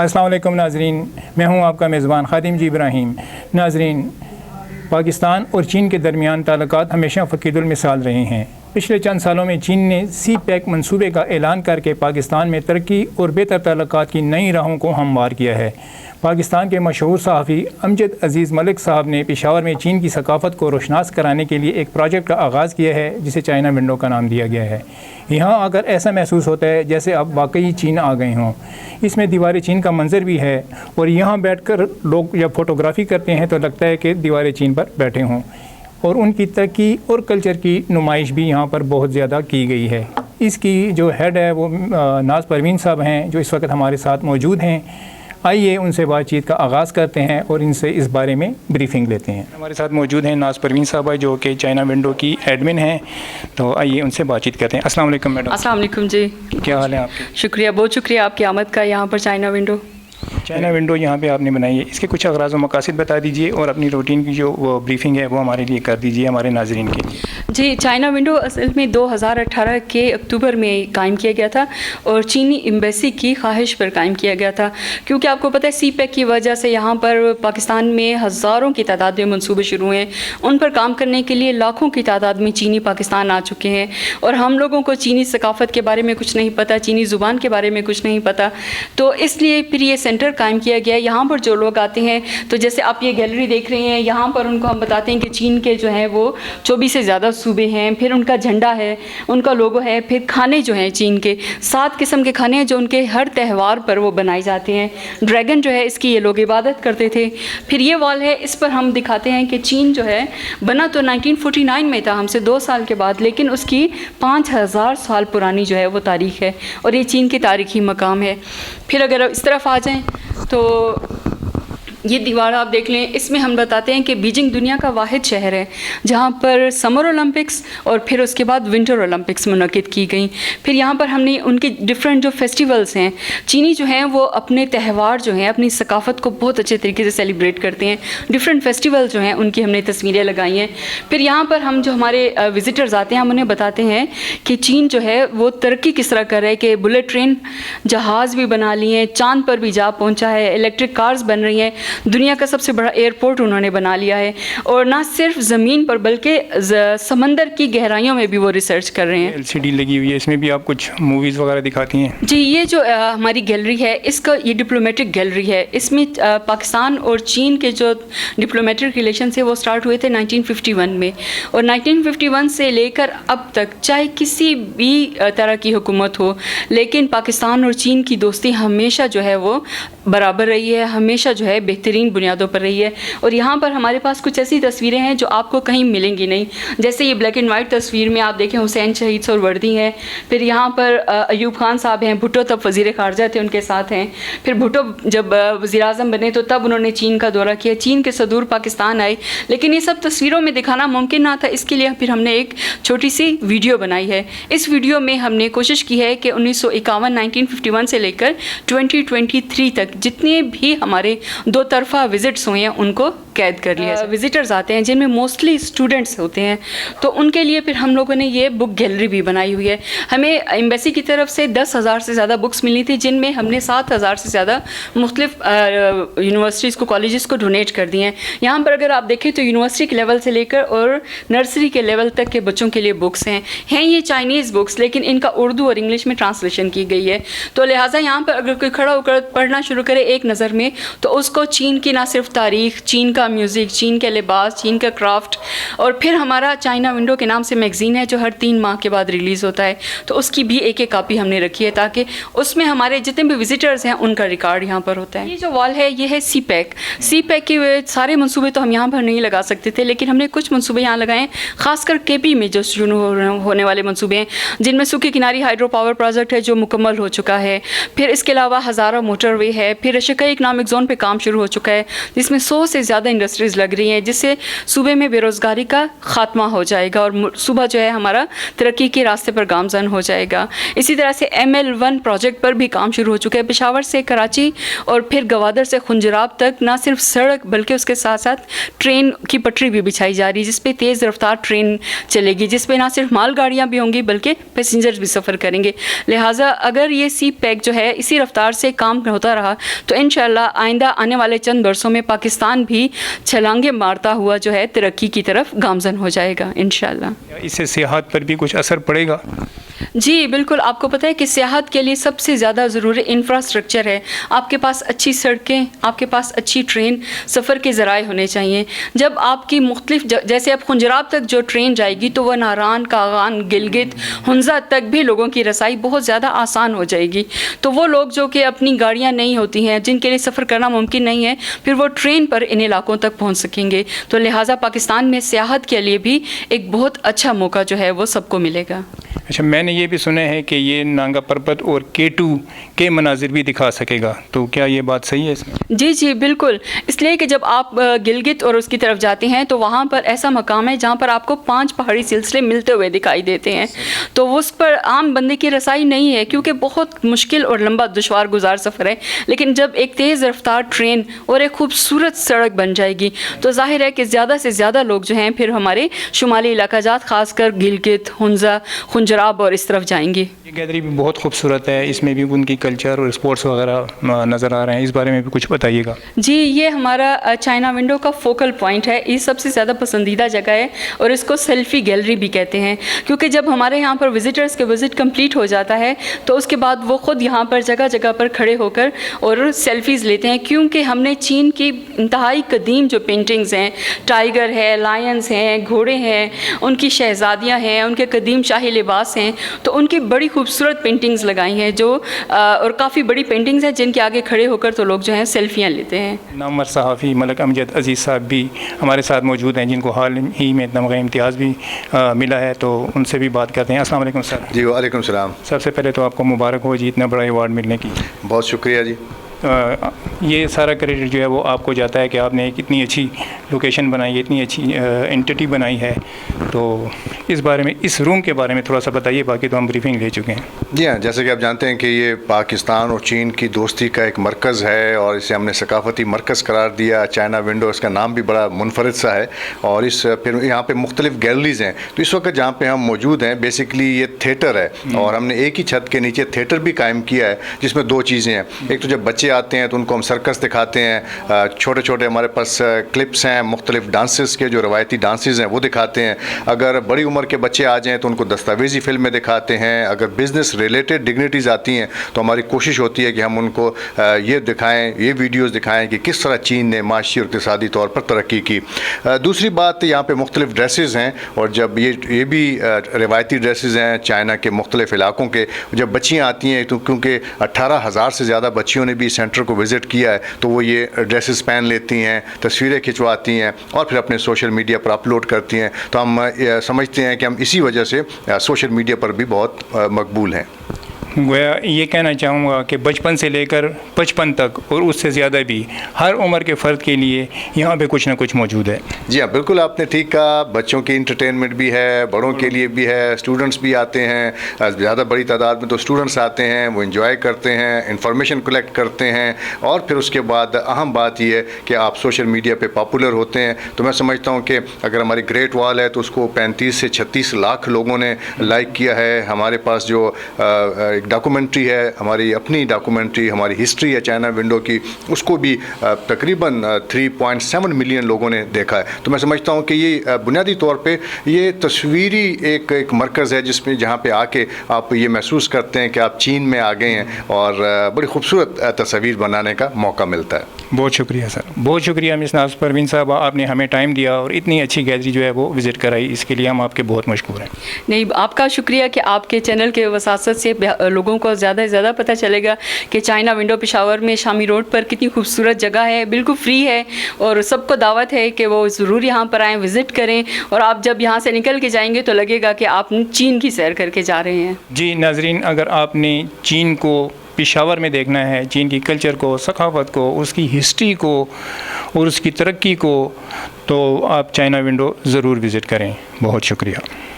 السلام علیکم ناظرین، میں ہوں آپ کا میزبان خادم جی ابراہیم۔ ناظرین، پاکستان اور چین کے درمیان تعلقات ہمیشہ فقید المثال رہے ہیں۔ پچھلے چند سالوں میں چین نے سی پیک منصوبے کا اعلان کر کے پاکستان میں ترقی اور بہتر تعلقات کی نئی راہوں کو ہموار کیا ہے۔ پاکستان کے مشہور صحافی امجد عزیز ملک صاحب نے پشاور میں چین کی ثقافت کو روشناس کرانے کے لیے ایک پروجیکٹ کا آغاز کیا ہے جسے چائنا ونڈو کا نام دیا گیا ہے۔ یہاں آ کر ایسا محسوس ہوتا ہے جیسے اب واقعی چین آ گئے ہوں۔ اس میں دیوار چین کا منظر بھی ہے اور یہاں بیٹھ کر لوگ جب فوٹوگرافی کرتے ہیں تو لگتا ہے کہ دیوار چین پر بیٹھے ہوں، اور ان کی ترقی اور کلچر کی نمائش بھی یہاں پر بہت زیادہ کی گئی ہے۔ اس کی جو ہیڈ ہے وہ ناز پروین صاحب ہیں جو اس وقت ہمارے ساتھ موجود ہیں۔ آئیے ان سے بات چیت کا آغاز کرتے ہیں اور ان سے اس بارے میں بریفنگ لیتے ہیں۔ ہمارے ساتھ موجود ہیں ناز پروین صاحبہ جو کہ چائنا ونڈو کی ایڈمن ہیں، تو آئیے ان سے بات چیت کرتے ہیں۔ السلام علیکم میڈم۔ السلام علیکم جی، کیا حال ہے آپ کے؟ شکریہ، بہت شکریہ آپ کی آمد کا یہاں پر چائنا ونڈو۔ چائنا ونڈو یہاں پہ آپ نے بنائی ہے، اس کے کچھ اغراض و مقاصد بتا دیجیے اور اپنی روٹین کی جو وہ بریفنگ ہے وہ ہمارے لیے کر دیجیے، ہمارے ناظرین کے لیے۔ جی، چائنا ونڈو اصل میں 2018 کے اکتوبر میں قائم کیا گیا تھا اور چینی ایمبیسی کی خواہش پر قائم کیا گیا تھا، کیونکہ آپ کو پتہ ہے سی پیک کی وجہ سے یہاں پر پاکستان میں ہزاروں کی تعداد میں منصوبے شروع ہوئے ہیں۔ ان پر کام کرنے کے لیے لاکھوں کی تعداد میں چینی پاکستان آ چکے ہیں، اور ہم لوگوں کو چینی ثقافت کے بارے میں کچھ نہیں پتہ، چینی زبان کے بارے میں کچھ نہیں پتہ، تو اس لیے پھر یہ سینٹر قائم کیا گیا۔ یہاں پر جو لوگ آتے ہیں، تو جیسے آپ یہ گیلری دیکھ رہے ہیں، یہاں پر ان کو ہم بتاتے ہیں کہ چین کے جو ہیں وہ 24 سے زیادہ صوبے ہیں، پھر ان کا جھنڈا ہے، ان کا لوگو ہے، پھر کھانے جو ہیں چین کے 7 قسم کے کھانے ہیں جو ان کے ہر تہوار پر وہ بنائے جاتے ہیں۔ ڈریگن جو ہے اس کی یہ لوگ عبادت کرتے تھے۔ پھر یہ وال ہے، اس پر ہم دکھاتے ہیں کہ چین جو ہے بنا تو 1949 میں تھا، ہم سے 2 سال کے بعد، لیکن اس کی 5000 سال پرانی جو ہے وہ تاریخ ہے، اور یہ چین کے تاریخی مقام ہے۔ پھر اگر اس طرف آ جائیں تو یہ دیوار آپ دیکھ لیں، اس میں ہم بتاتے ہیں کہ بیجنگ دنیا کا واحد شہر ہے جہاں پر سمر اولمپکس اور پھر اس کے بعد ونٹر اولمپکس منعقد کی گئیں۔ پھر یہاں پر ہم نے ان کے ڈفرینٹ جو فیسٹیولز ہیں، چینی جو ہیں وہ اپنے تہوار جو ہیں اپنی ثقافت کو بہت اچھے طریقے سے سیلیبریٹ کرتے ہیں، ڈفرینٹ فیسٹیول جو ہیں ان کی ہم نے تصویریں لگائی ہیں۔ پھر یہاں پر ہم جو ہمارے وزٹرز آتے ہیں ہم انہیں بتاتے ہیں کہ چین جو ہے وہ ترقی کس طرح کر رہا ہے، کہ بلٹ ٹرین، جہاز بھی بنا لی ہیں، چاند پر بھی جا پہنچا ہے، الیکٹرک کارز بن رہی ہیں، دنیا کا سب سے بڑا ایئرپورٹ انہوں نے بنا لیا ہے، اور نہ صرف زمین پر بلکہ سمندر کی گہرائیوں میں بھی وہ ریسرچ کر رہے ہیں۔ LCD لگی ہوئی ہے، اس میں بھی آپ کچھ موویز وغیرہ دکھاتی ہیں؟ جی، یہ جو ہماری گیلری ہے اس کا یہ ڈپلومیٹک گیلری ہے، اس میں پاکستان اور چین کے جو ڈپلومیٹک ریلیشن سے وہ سٹارٹ ہوئے تھے 1951 میں، اور 1951 سے لے کر اب تک چاہے کسی بھی طرح کی حکومت ہو، لیکن پاکستان اور چین کی دوستی ہمیشہ جو ہے وہ برابر رہی ہے، ہمیشہ جو ہے بہترین بنیادوں پر رہی ہے۔ اور یہاں پر ہمارے پاس کچھ ایسی تصویریں ہیں جو آپ کو کہیں ملیں گی نہیں، جیسے یہ بلیک اینڈ وائٹ تصویر میں آپ دیکھیں حسین شہید اور وردی ہیں، پھر یہاں پر ایوب خان صاحب ہیں، بھٹو تب وزیر خارجہ تھے ان کے ساتھ ہیں، پھر بھٹو جب وزیر اعظم بنے تو تب انہوں نے چین کا دورہ کیا، چین کے صدور پاکستان آئے، لیکن یہ سب تصویروں میں دکھانا ممکن نہ تھا، اس کے لیے پھر ہم نے ایک چھوٹی سی ویڈیو بنائی ہے۔ اس ویڈیو میں ہم نے کوشش کی ہے کہ 1951 سے لے کر 2023 تک جتنے بھی ہمارے 2 طرفہ وزٹس ہوئے ہیں ان کو قید کر لیا۔ وزٹرز آتے ہیں جن میں موسٹلی اسٹوڈنٹس ہوتے ہیں، تو ان کے لیے پھر ہم لوگوں نے یہ بک گیلری بھی بنائی ہوئی ہے۔ ہمیں ایمبیسی کی طرف سے 10,000 سے زیادہ بکس ملی تھی، جن میں ہم نے 7,000 سے زیادہ مختلف یونیورسٹیز کو، کالجز کو ڈونیٹ کر دی ہیں۔ یہاں پر اگر آپ دیکھیں تو یونیورسٹی کے لیول سے لے کر اور نرسری کے لیول تک کے بچوں کے لیے بکس ہیں یہ چائنیز بکس، لیکن ان کا اردو اور انگلش میں ٹرانسلیشن کی گئی ہے، تو لہٰذا یہاں پر اگر کوئی کھڑا ہو کر پڑھنا شروع کرے ایک نظر میں تو اس کو چین کی نہ صرف تاریخ، چین کا میوزک، چین کے لباس، چین کا کرافٹ، اور پھر ہمارا چائنا ونڈو کے نام سے میگزین ہے جو ہر 3 ماہ کے بعد ریلیز ہوتا ہے، تو اس کی بھی ایک کاپی ہم نے رکھی ہے تاکہ اس میں ہمارے جتنے بھی وزٹرز ہیں ان کا ریکارڈ یہاں پر ہوتا ہے۔ یہ جو وال ہے یہ ہے سی پیک کے سارے منصوبے تو ہم یہاں پر نہیں لگا سکتے تھے، لیکن ہم نے کچھ منصوبے یہاں لگائے ہیں، خاص کر KP میں جو شروع ہونے والے منصوبے ہیں، جن میں سوکھی کناری ہائیڈرو پاور پروجیکٹ ہے جو مکمل ہو چکا ہے، پھر اس کے علاوہ ہزارہ موٹر وے ہے، پھر رشکا اکنامک زون پہ کام شروع ہو چکا ہے جس میں 100 سے زیادہ इंडस्ट्रीज़ लग रही हैं, जिससे सूबे में बेरोज़गारी का ख़ात्मा हो जाएगा और सूबा जो है हमारा तरक्की के रास्ते पर गामज़न हो जाएगा। इसी तरह से ML1 प्रोजेक्ट पर भी काम शुरू हो चुका है। पेशावर से कराची और फिर गवादर से खुंजराब तक ना सिर्फ सड़क बल्कि उसके साथ साथ ट्रेन की पटरी भी बिछाई जा रही है, जिस पे तेज़ रफ्तार ट्रेन चलेगी, जिस पे ना सिर्फ माल गाड़ियाँ भी होंगी बल्कि पैसेंजर्स भी सफ़र करेंगे। लिहाजा अगर ये सी पैक जो है इसी रफ्तार से काम होता रहा तो इंशाअल्लाह आइंदा आने वाले चंद बरसों में पाकिस्तान भी छलांगे मारता हुआ जो है तरक्की की तरफ गामज़न हो जाएगा इंशाअल्लाह। इससे सियाहत पर भी कुछ असर पड़ेगा? जी बिल्कुल, आपको पता है कि सियाहत के लिए सबसे ज़्यादा ज़रूरी इंफ्रास्ट्रक्चर है। आपके पास अच्छी सड़कें, आपके पास अच्छी ट्रेन, सफ़र के ज़राए होने चाहिए। जब आपकी मुख्तलिफ जैसे अब खुंजराब तक जो ट्रेन जाएगी तो वह नारान, कागान, गिलगित, हुंजा तक भी लोगों की रसाई बहुत ज़्यादा आसान हो जाएगी। तो वो लोग जो कि अपनी गाड़ियाँ नहीं होती हैं, जिनके लिए सफ़र करना मुमकिन नहीं है, फिर वो ट्रेन पर इन इलाकों तक पहुँच सकेंगे। तो लिहाजा पाकिस्तान में सियाहत के लिए भी एक बहुत अच्छा मौका जो है वो सबको मिलेगा। अच्छा, मैंने ये भी सुना है कि ये नांगा पर्वत और K2 के मनाजिर भी दिखा सकेगा, तो क्या ये बात सही है इसमें? जी जी बिल्कुल, इसलिए कि जब आप गिलगित और उसकी तरफ जाते हैं तो वहाँ पर ऐसा मकाम है जहाँ पर आपको 5 पहाड़ी सिलसिले मिलते हुए दिखाई देते हैं। तो उस पर आम बंदे की रसाई नहीं है क्योंकि बहुत मुश्किल और लंबा दुश्वार गुजार सफ़र है। लेकिन जब एक तेज़ रफ्तार ट्रेन और एक खूबसूरत सड़क बन जाएगी तो जाहिर है कि ज़्यादा से ज़्यादा लोग जो हैं फिर हमारे शुमाली इलाका जात ख़ासकर गिलगित, हुंजा, खुंजराब और इस तरफ जाएंगे। ये गैलरी भी बहुत खूबसूरत है, इसमें भी उनकी कल्चर और स्पोर्ट्स वगैरह नज़र आ रहे हैं, इस बारे में भी कुछ बताइएगा। जी, ये हमारा चाइना विंडो का फोकल पॉइंट है। ये सबसे ज़्यादा पसंदीदा जगह है और इसको सेल्फ़ी गैलरी भी कहते हैं क्योंकि जब हमारे यहाँ पर विज़िटर्स के विज़िट कंप्लीट हो जाता है तो उसके बाद वो ख़ुद यहाँ पर जगह जगह पर खड़े होकर और सेल्फ़ीज़ लेते हैं, क्योंकि हमने चीन की इंतहाई कदीम जो पेंटिंग्स हैं, टाइगर है, लायंस हैं, घोड़े हैं, उनकी शहज़ादियाँ हैं, उनके कदीम शाही लिबास हैं, तो उनकी बड़ी खूबसूरत पेंटिंग्स लगाई हैं जो और काफ़ी बड़ी पेंटिंग्स हैं जिनके आगे खड़े होकर तो लोग जो हैं सेल्फियाँ लेते हैं। नामवर सहाफ़ी मलक अमजद अज़ीज़ साहब भी हमारे साथ मौजूद हैं, जिनको हाल ही में तमग़ा इम्तियाज़ भी मिला है, तो उनसे भी बात करते हैं। अस्सलाम वालेकुम सर। जी वालेकुम सलाम। सबसे पहले तो आपको मुबारक हो जी इतना बड़ा अवार्ड मिलने की। बहुत शुक्रिया जी। ये सारा क्रेडिट जो है वो आपको जाता है कि आपने एक इतनी अच्छी लोकेशन बनाई है, इतनी अच्छी एंटिटी बनाई है, तो इस बारे में, इस रूम के बारे में थोड़ा सा बताइए, बाकी तो हम ब्रीफिंग ले चुके हैं। जी हाँ, जैसे कि आप जानते हैं कि ये पाकिस्तान और चीन की दोस्ती का एक मरकज़ है और इसे हमने सकाफ़ती मरकज़ करार दिया। चाइना विंडो, इसका नाम भी बड़ा मुनफरद सा है और इस फिर यहाँ पे मुख्तलिफ गैलरीज़ हैं। तो इस वक्त जहाँ पे हम मौजूद हैं बेसिकली ये थिएटर है और हमने एक ही छत के नीचे थिएटर भी कायम किया है, जिसमें 2 चीज़ें हैं। एक तो जब बच्चे आते हैं तो उनको हम सर्कस दिखाते हैं, छोटे छोटे हमारे पास क्लिप्स हैं मुख्तलिफ डांसेस के, जो रवायती डांसेस हैं वो दिखाते हैं। अगर बड़ी उम्र के बच्चे आ जाएँ तो उनको दस्तावेज़ी फ़िल्में दिखाते हैं। अगर बिज़नेस रिलेटेड डिग्निटीज़ आती हैं तो हमारी कोशिश होती है कि हम उनको ये दिखाएँ, ये वीडियोज़ दिखाएँ कि किस तरह चीन ने माशी और इक़्तिसादी तौर पर तरक्की की। दूसरी बात, यहाँ पर मुख्तलिफ ड्रेसेस हैं और जब ये भी रवायती ड्रेसेस हैं चाइना के मुख्तलिफ इलाकों के। जब बच्चियाँ आती हैं तो क्योंकि 18,000 से ज़्यादा बच्चियों ने भी सेंटर को विज़िट किया है तो वो ये ड्रेसेस पहन लेती हैं, तस्वीरें खिंचवाती हैं और फिर अपने सोशल मीडिया पर अपलोड करती हैं। तो हम समझते हैं कि हम इसी वजह से सोशल मीडिया पर भी बहुत मकबूल हैं। गोया ये कहना चाहूँगा कि बचपन से लेकर 55 तक और उससे ज़्यादा भी हर उम्र के फ़र्द के लिए यहाँ पे कुछ ना कुछ मौजूद है। जी हाँ, बिल्कुल आपने ठीक कहा। बच्चों की इंटरटेनमेंट भी है, बड़ों के लिए भी है, स्टूडेंट्स भी आते हैं। ज़्यादा बड़ी तादाद में तो स्टूडेंट्स आते हैं, वो इंजॉय करते हैं, इंफॉर्मेशन कलेक्ट करते हैं और फिर उसके बाद अहम बात यह है कि आप सोशल मीडिया पर पॉपुलर होते हैं। तो मैं समझता हूँ कि अगर हमारी ग्रेट वॉल है तो उसको 35 से 36 लाख लोगों ने लाइक किया है। हमारे पास जो डॉक्यूमेंट्री है, हमारी अपनी डॉक्यूमेंट्री, हमारी हिस्ट्री है चाइना विंडो की, उसको भी तकरीबन 3.7 मिलियन लोगों ने देखा है। तो मैं समझता हूँ कि ये बुनियादी तौर पे ये तस्वीरी एक मरकज़ है जिसमें जहाँ पे आके आप ये महसूस करते हैं कि आप चीन में आ गए हैं और बड़ी खूबसूरत तस्वीर बनाने का मौका मिलता है। बहुत शुक्रिया सर, बहुत शुक्रिया मिस नाज़ परवीन साहब, आपने हमें टाइम दिया और इतनी अच्छी गैलरी जो है वो विज़िट कराई, इसके लिए हम आपके बहुत मशकूर हैं। नहीं, आपका शुक्रिया कि आपके चैनल के वसासत से लोगों को ज़्यादा से ज़्यादा पता चलेगा कि चाइना विंडो पेशावर में शामी रोड पर कितनी खूबसूरत जगह है, बिल्कुल फ्री है और सबको दावत है कि वो ज़रूर यहाँ पर आएँ, विज़िट करें और आप जब यहाँ से निकल के जाएंगे तो लगेगा कि आप चीन की सैर करके जा रहे हैं। जी नाज़रीन, अगर आपने चीन को पेशावर में देखना है, चीन की कल्चर को, सकाफ़त को, उसकी हिस्ट्री को اور اس کی ترقی کو، تو آپ چائنا ونڈو ضرور وزٹ کریں۔ بہت شکریہ۔